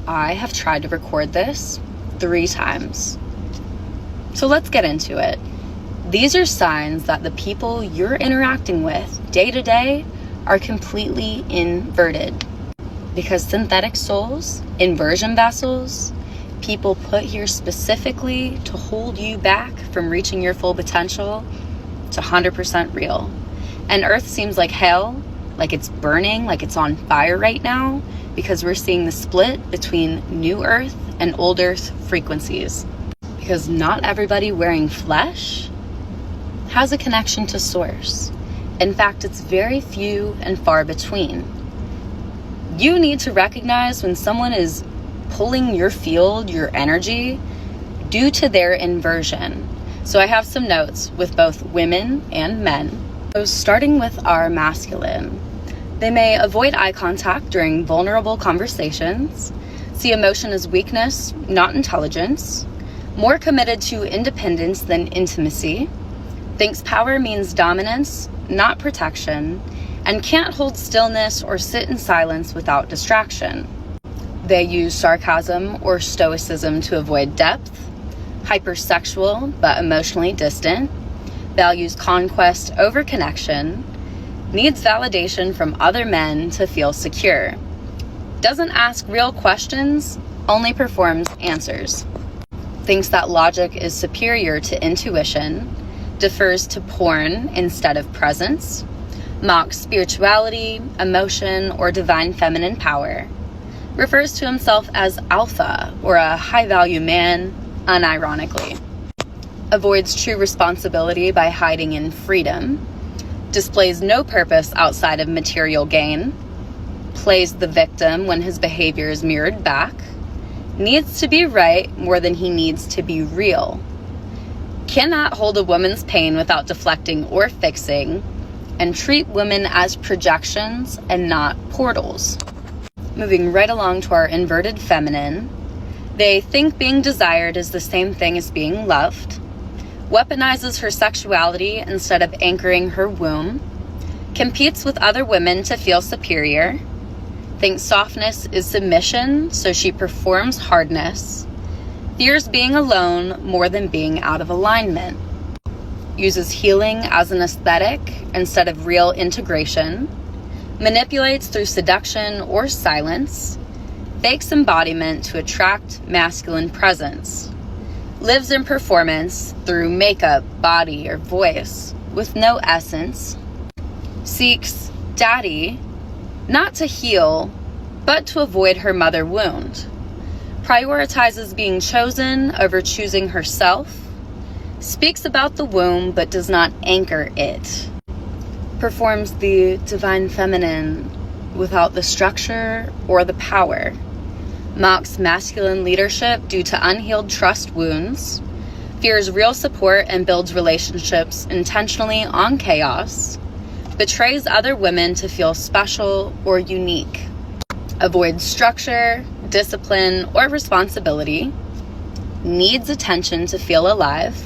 I have tried to record this 3 times. So let's get into it. These are signs that the people you're interacting with day to day are completely inverted. Because synthetic souls, inversion vessels, people put here specifically to hold you back from reaching your full potential, it's 100% real. And Earth seems like hell, like it's burning, like it's on fire right now, because we're seeing the split between new Earth and old Earth frequencies. Because not everybody wearing flesh has a connection to Source. In fact, it's very few and far between. You need to recognize when someone is pulling your field, your energy, due to their inversion. So I have some notes with both women and men. So starting with our masculine, they may avoid eye contact during vulnerable conversations, see emotion as weakness, not intelligence, more committed to independence than intimacy, thinks power means dominance, not protection, and can't hold stillness or sit in silence without distraction. They use sarcasm or stoicism to avoid depth, hypersexual but emotionally distant, values conquest over connection, needs validation from other men to feel secure, doesn't ask real questions, only performs answers, thinks that logic is superior to intuition, defers to porn instead of presence, mocks spirituality, emotion, or divine feminine power, refers to himself as alpha or a high-value man, unironically, avoids true responsibility by hiding in freedom, displays no purpose outside of material gain, plays the victim when his behavior is mirrored back, needs to be right more than he needs to be real, cannot hold a woman's pain without deflecting or fixing, and treat women as projections and not portals. Moving right along to our inverted feminine, they think being desired is the same thing as being loved, weaponizes her sexuality instead of anchoring her womb, competes with other women to feel superior, thinks softness is submission, so she performs hardness, fears being alone more than being out of alignment, uses healing as an aesthetic instead of real integration, manipulates through seduction or silence, fakes embodiment to attract masculine presence, lives in performance through makeup, body, or voice with no essence, seeks daddy not to heal, but to avoid her mother wound, prioritizes being chosen over choosing herself, speaks about the womb but does not anchor it, performs the divine feminine without the structure or the power, mocks masculine leadership due to unhealed trust wounds, fears real support and builds relationships intentionally on chaos, betrays other women to feel special or unique, avoids structure, discipline, or responsibility, needs attention to feel alive,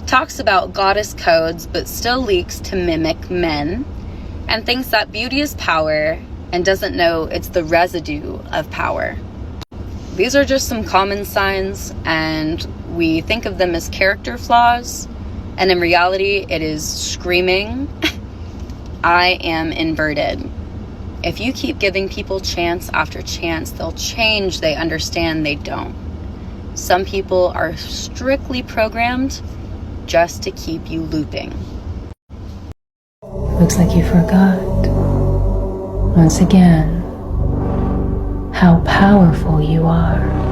talks about goddess codes but still leaks to mimic men, and thinks that beauty is power and doesn't know it's the residue of power. These are just some common signs, and we think of them as character flaws, and in reality it is screaming, I am inverted. If you keep giving people chance after chance, they'll change. They understand they don't. Some people are strictly programmed just to keep you looping. Looks like you forgot, once again, how powerful you are.